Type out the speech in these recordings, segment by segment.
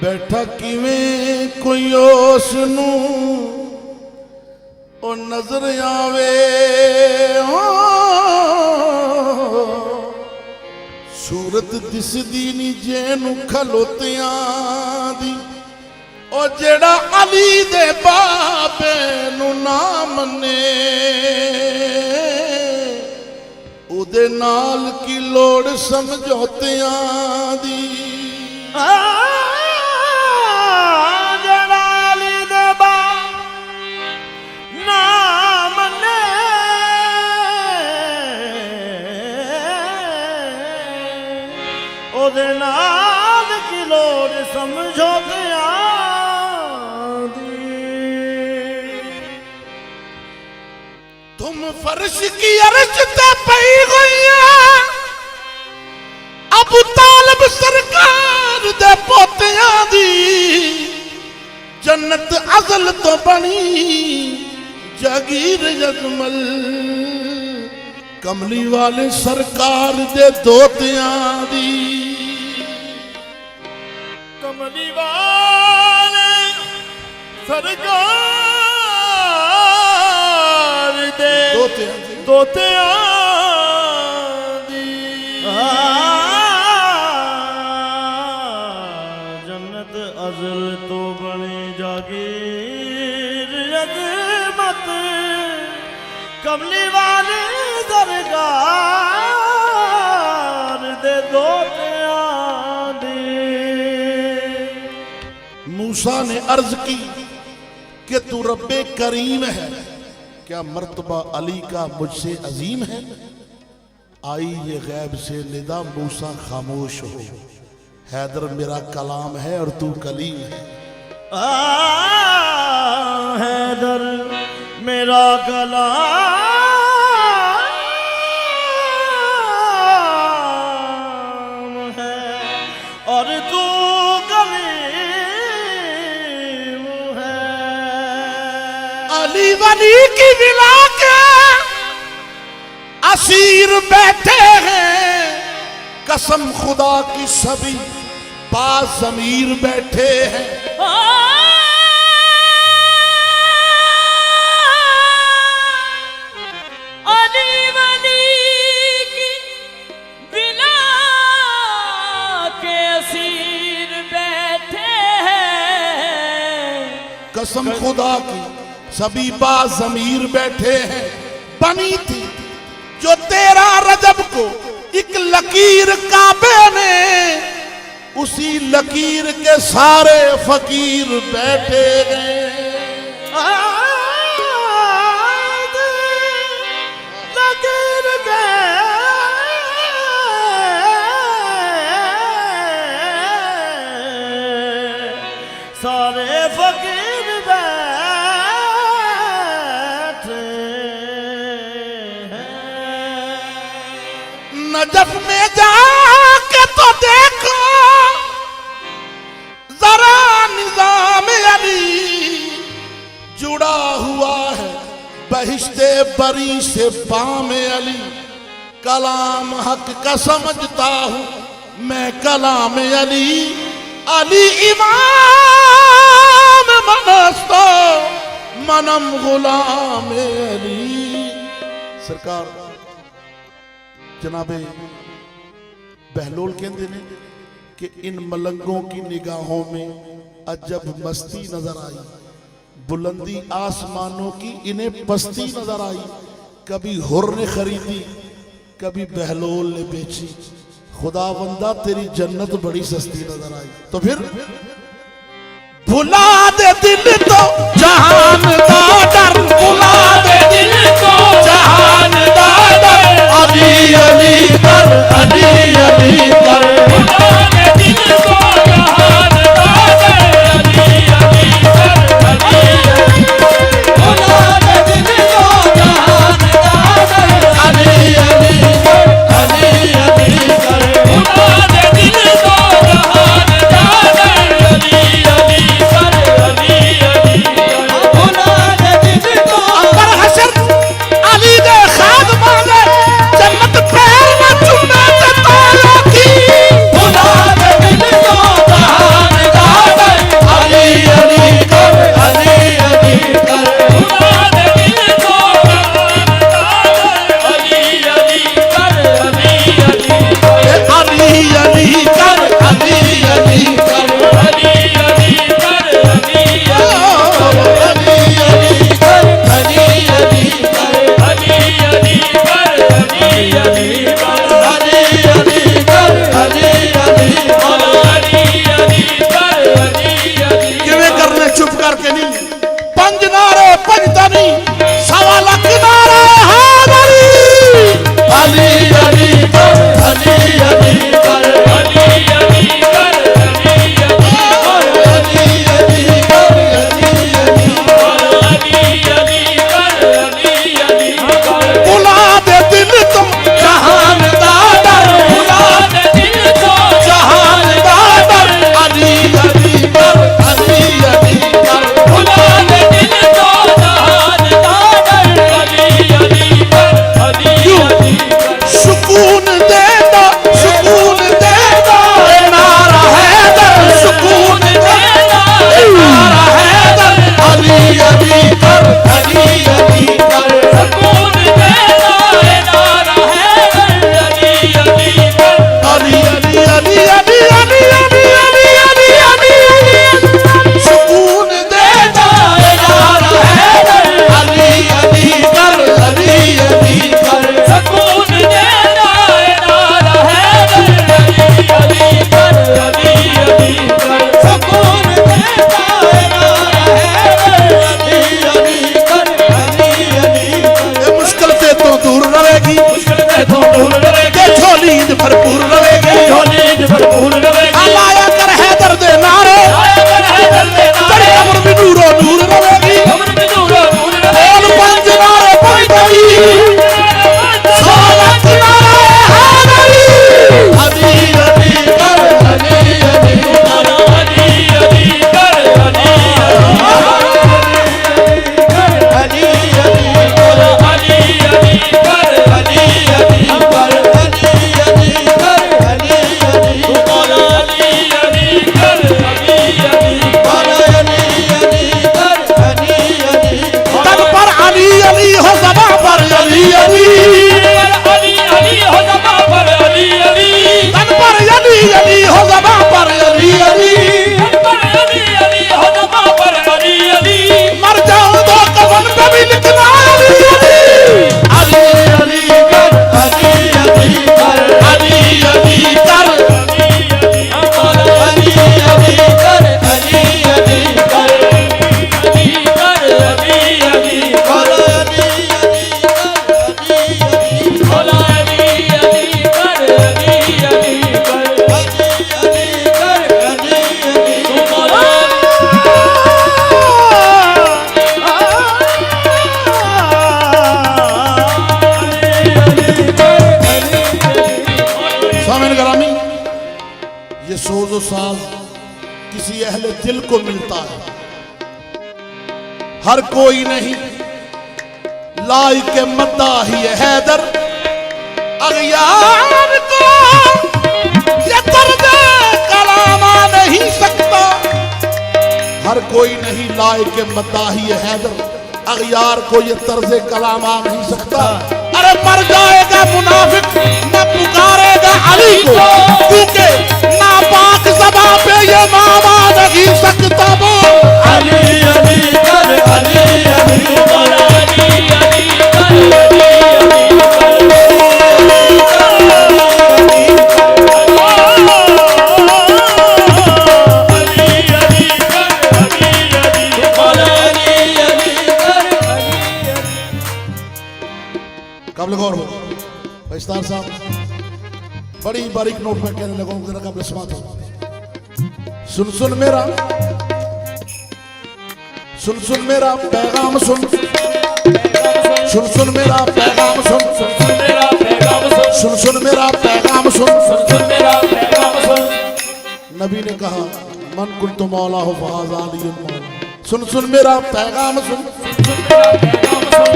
बैठा किवें कोई उस नूं ओ नजर आवे ओ सूरत दिसदी नी जेनू खलोतियां दी ओ जेड़ा अली दे बाबे नू ना मन्ने उदे नाल की लोड़ समझौतियां दी तुम फर्श की अर्ज ते पई गईया अबू तालिब सरकार दे पोतियां दी जन्नत अज़ल तो बनी जागीर अजमल कमली वाले सरकार दे दोतियां दी कमली वाले सरकार दे दोतियां दी जन्नत अज़ल तो बने जागीर अज़मत कमली वाले सरकार दे दोतियां मूसा ने अर्ज की कि तू रब्बे करीम है, क्या मर्तबा अली का मुझसे अजीम है। आई ये गैब से निदा मूसा खामोश हो, हैदर मेरा कलाम है और तू कलीम है। हैदर मेरा कलाम है और तू अली वली की विला के असीर बैठे हैं, कसम खुदा की सभी बाज़मीर बैठे हैं। अली वली की विला के असीर बैठे हैं, कसम खुदा की सभी बाज़मीर बैठे हैं। बनी थी जो 13 रजब को एक लकीर काबे ने, उसी लकीर के सारे फकीर बैठे हैं। लकीर के सारे फकीर नजफ में जाके तो देखो जरा निजाम अली जुड़ा हुआ है बहिश्ते बरी से बाम अली। कलाम हक का समझता हूँ मैं कलाम अली, अली इमाम मनस्तो मनम गुलाम अली। सरकार जनाबे बहलोल कहते हैं कि इन मलंगों की निगाहों में अजब मस्ती नजर आई, बुलंदी आसमानों की इन्हें पस्ती नजर आई। कभी हुर ने खरीदी कभी बहलोल ने बेची, खुदावंदा तेरी जन्नत बड़ी सस्ती नजर आई। तो फिर भुला दे दिल तो जहान दा डर, भुला दे दिल तो जहान दा डर, अली अली कर अली अली कर, भुला दे दिल तो जहान दा डर, अली अली कर अली अली कर, भुला दे दिल तो जहान दा डर, अली अली कर अली अली कर, भुला दे दिल तो जहान दा डर, अली अली कर अली अली कर, भुला दे दिल तो अंबर हशर अली दे खाद मांगे जन्नत पैर में चुमे ते ताला की। किसी अहले दिल को मिलता है, हर कोई नहीं। लाई के मद्दाही हैदर अगयार को ये दर्द कलामा नहीं सकता। हर कोई नहीं लाई के मद्दाही हैदर अगयार को ये तर्ज कलाम आ नहीं सकता। अरे मर जाएगा मुनाफिक न पुकारेगा अली को, क्योंकि नापाक ज़बां पे ये मामा नहीं सकता। वो अली अली कर, अली अली कर, अली अली कर, अली काबिल गौर हो फैजदार साहब, बड़ी बारीक नोट में कहने लगो जरा काबिल समात हो। सुन सुन मेरा, सुन सुन मेरा पैगाम सुन, सुन सुन मेरा पैगाम सुन, सुन सुन मेरा पैगाम सुन, सुन सुन मेरा पैगाम सुन, सुन सुन मेरा पैगाम सुन। नबी ने कहा मन कुल तो मौला हो फहाज़ा अली मौला। सुन सुन मेरा पैगाम सुन,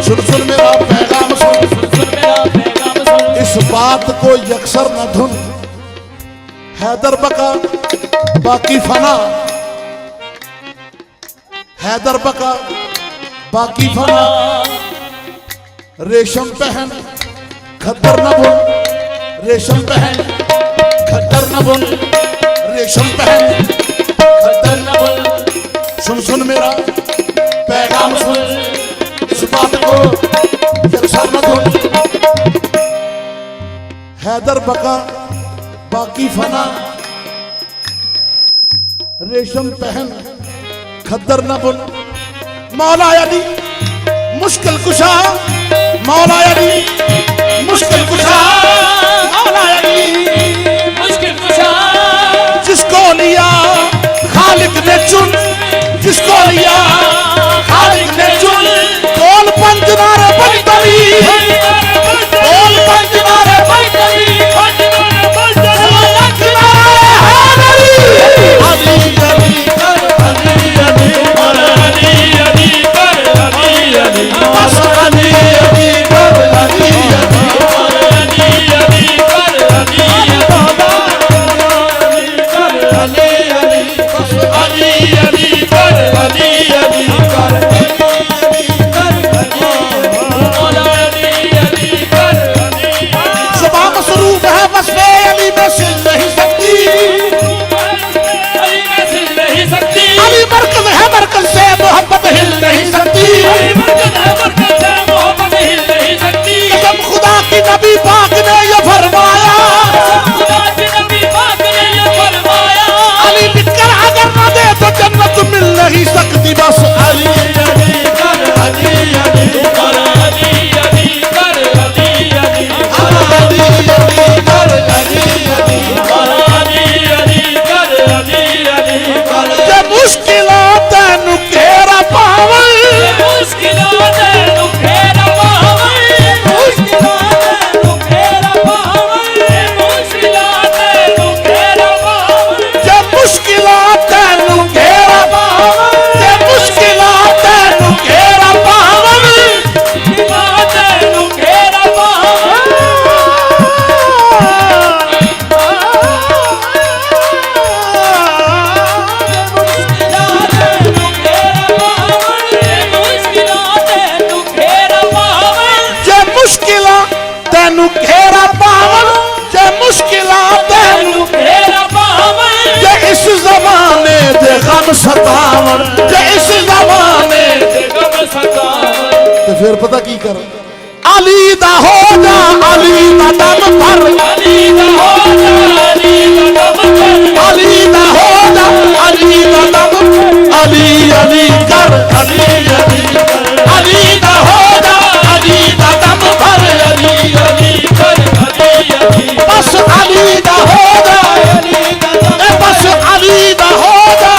सुन सुन मेरा पैगाम सुन, सुन सुन मेरा पैगाम सुन। इस बात को यकसर न धुन, हैदर बका बाकी फना, हैदर बका बाकी फना। रेशम पहन खद्दर न बुन, रेशम पहन खद्दर न बुन, रेशम पहन खद्दर न बुन। सुन सुन मेरा पैगाम सुन, इस बात को यकसर न धुन, हैदर बका बाकी फना। रेशम पहन खद्दर न बुन। मौला अली मुश्किल कुशा, मौला अली मुश्किल कुशा, मौला अली मुश्किल कुशा। जिसको लिया खालिक ने चुन, जिसको लिया खालिक ने चुन। बोल पंजनारे बंदरी, बोल पंजनारे बंदरी, नबी पाक ने ये फरमाया, अली लिखकर अगर न दे तो जन्नत मिल नहीं सकती। बस अली अली कर, अली अली कर, अली अली कर, अली अली कर, अली अली कर, अली अली कर, अली अली कर, अली अली कर। ये मुश्किलात तेनु घेरा पावन, मुश्किलात तेनु घेरा पावन, मुश्किलात तेनु घेरा पावन, मुश्किलात तेनु घेरा पावन। ये मुश्किलात तेनु घेरा पावन, ये मुश्किलात तेनु घेरा पावन, मुश्किलात तेनु घेरा पावन। तेनु घेरा पावन, जे मुश्किला तेनु घेरा पावन। जे इस जमाने दे गम सतावन, जे इस जमाने दे गम सतावन। तो फिर पता की कर, अली दा हो जा, अली दा दम पर, अली दा हो जा, अली दा दम पर, अली दा हो जा, अली दा दम। अली अली कर, अली अली कर, अली दा हो जा, अली दा दम पर, अली अली कर, अली अली। बस अली दा हो जा, बस अली दा हो जा,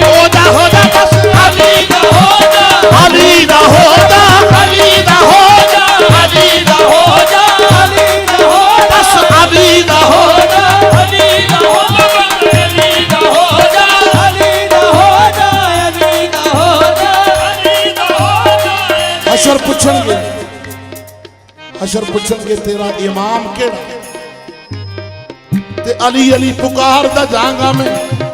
हो जा हो जा, बस अली दा हो जा, अली दा हो जा, अली दा हो जा, अली दा हो जा। हशर पुछणगे तेरा इमाम केड़ा ते अली अली पुकार दा जांगा में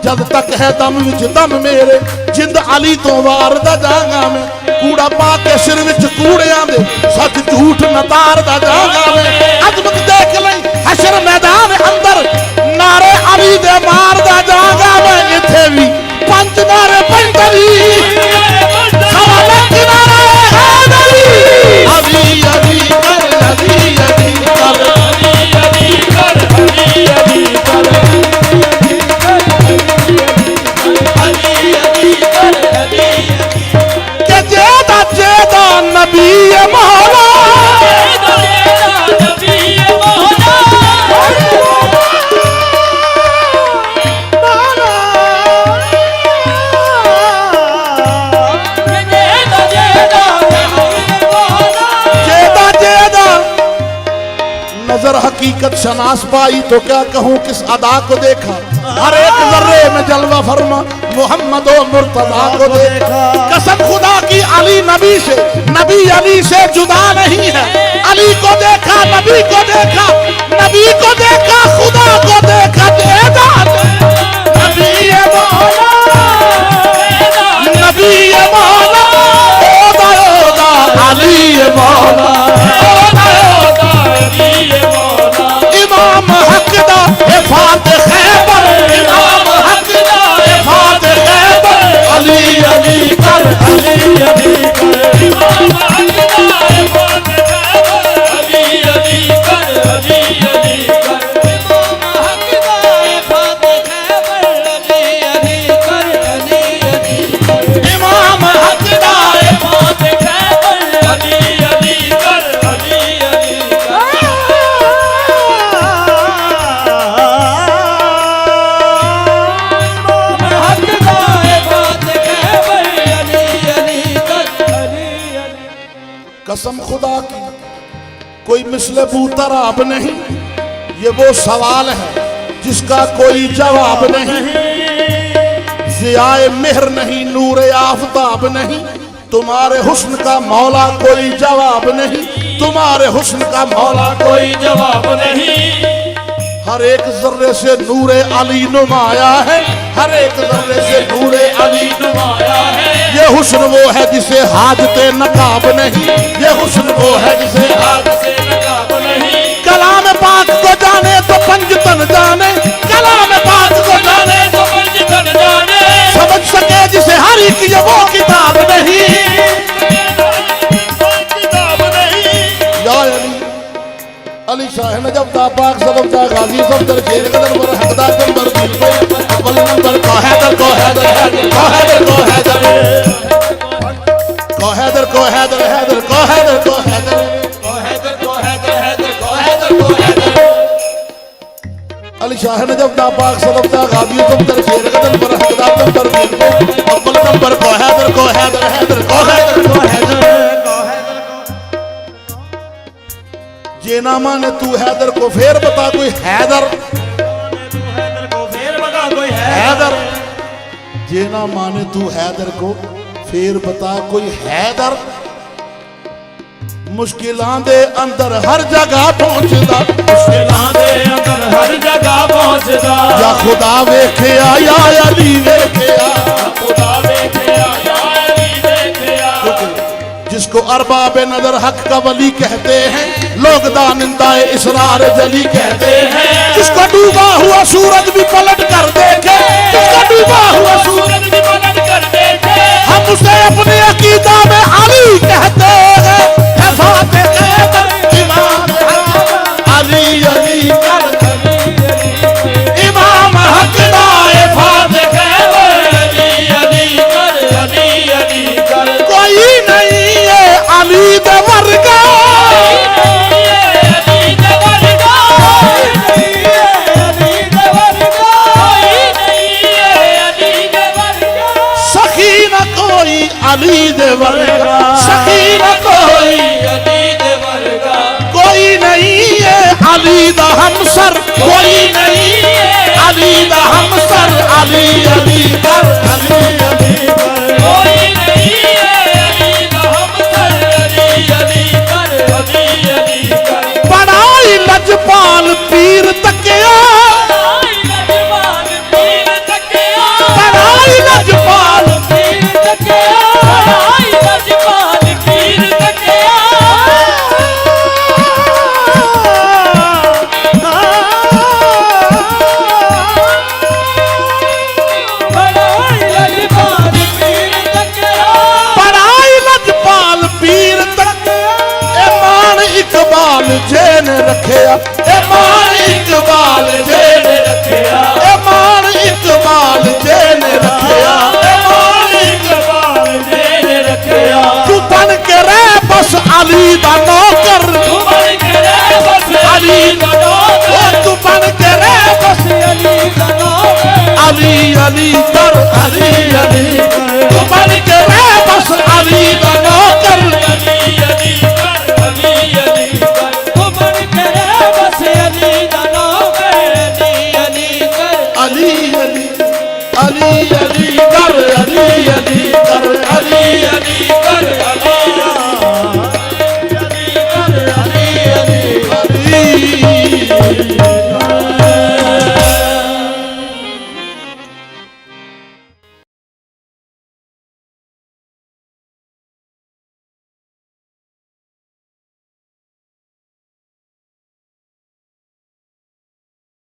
जद तक है दम विच दम मेरे जिंद अली तो वार दा जांगा में कूड़ा पा के सिर विच कूड़ियां दे सच झूठ नतार दा जांगा में अजमत देख लई हशर मैदान अंदर नारे अली दे मार दा जांगा में इथे भी पंज नारे पंजरी सवाल किनारे हैदरी अली अली कर अली अली कर अली कर अली अली कर अली अली कर अली के जेदा नबी मौला नजर हकीकत शनास पाई तो क्या कहूँ किस अदा को देखा हर एक जर्रे में जलवा फरमा मोहम्मद और मुर्तजा को देखा कसम खुदा की अली नबी से जुदा नहीं है अली को देखा नबी को देखा खुदा को देखा नबी मौला ओदा अली मौला इमाम हक दा हिफात खैबर इमाम हक दा हिफात खैबर अली अली कर अली अली कर इमाम हक दा हिफात खैबर अली अली कर अली अली कर इमाम हक दा हिफात खैबर अली अली कर अली अली कर इमाम हक दा हिफात खैबर अली अली कर अली अली कर कसम खुदा की कोई मिसले बूतराब नहीं ये वो सवाल है जिसका कोई जवाब नहीं ज़ियाए मेहर नहीं नूरे आफताब नहीं तुम्हारे हुस्न का मौला कोई जवाब नहीं तुम्हारे हुस्न का मौला कोई जवाब नहीं हर एक जर्रे से नूरे अली नुमाया है हर एक जर्रे से नूरे अली नुमाया है ये हुस्न वो है जिसे हाजते नकाब नहीं ये हुस्न वो है जिसे हाथ से नकाब नहीं कलाम पाक को जाने तो पंजतन जाने कलाम पाक को जाने तो पंजतन जाने समझ सके जिसे हर एक ये वो किताब नहीं किताब नहीं या अली शाह नजब दा पाक सदम दा गाजी सब दर खेल कदर वर हकदा नंबर दिल पे अव्वल नंबर को हैदर को हैदर हैदर को हैदर को हैदर को हैदर को हैदर हैदर को हैदर को हैदर को हैदर को हैदर हैदर को हैदर को हैदर अली शाह नजब दा पाक सदम दा गाजी सब दर खेल कदर वर हकदा नंबर दिल पे अव्वल नंबर को हैदर को हैदर हैदर को हैदर को हैदर जे ना माने तू हैदर को फिर बता कोई हैदर हैदर जे ना माने तू हैदर को फिर बता कोई हैदर मुश्किलां दे अंदर हर जगह पहुंचदा मुश्किलां दे अंदर हर जगह पहुंचदा या खुदा वेखिया या अली वेखिया खुदा वेखिया या अली वेखिया जिसको अरबाब नजर हक का वली कहते हैं लोग दानिंदाए इसरार जली कहते हैं जिसको डूबा हुआ सूरज भी पलट कर देखे जिसको डूबा हुआ सूरज भी पलट कर देखे हम उसे अपने अकीदा में अली कहते हैं हिफात खैबर इमाम अली अली कर इमाम हक दा हिफात खैबर अली अली कर अली अली कर कोई नहीं है अली दे वर्गा अली दे वर्गा सकीना कोई नहीं है अली दा हमसर कोई नहीं है अली दा हमसर अली अली कर अली अली कोई नहीं है अली दा हमसर अली अली कर अली अली रखिया ए मान इकबाल जेने रखिया ए मान इकबाल जेने रखिया ए मान इकबाल जेने रखिया तू बन के रह बस अली दा नौकर तू बन के रह बस अली दा नौकर तू बन के रह बस अली दा नौकर अली अली कर अली अली तू बन के रह बस अली दा नौकर अली अली कर अली अली कर तू बन के रह बस अली दा नौकर अली अली कर अली अली अली अली कर अली अली कर अली अली कर अली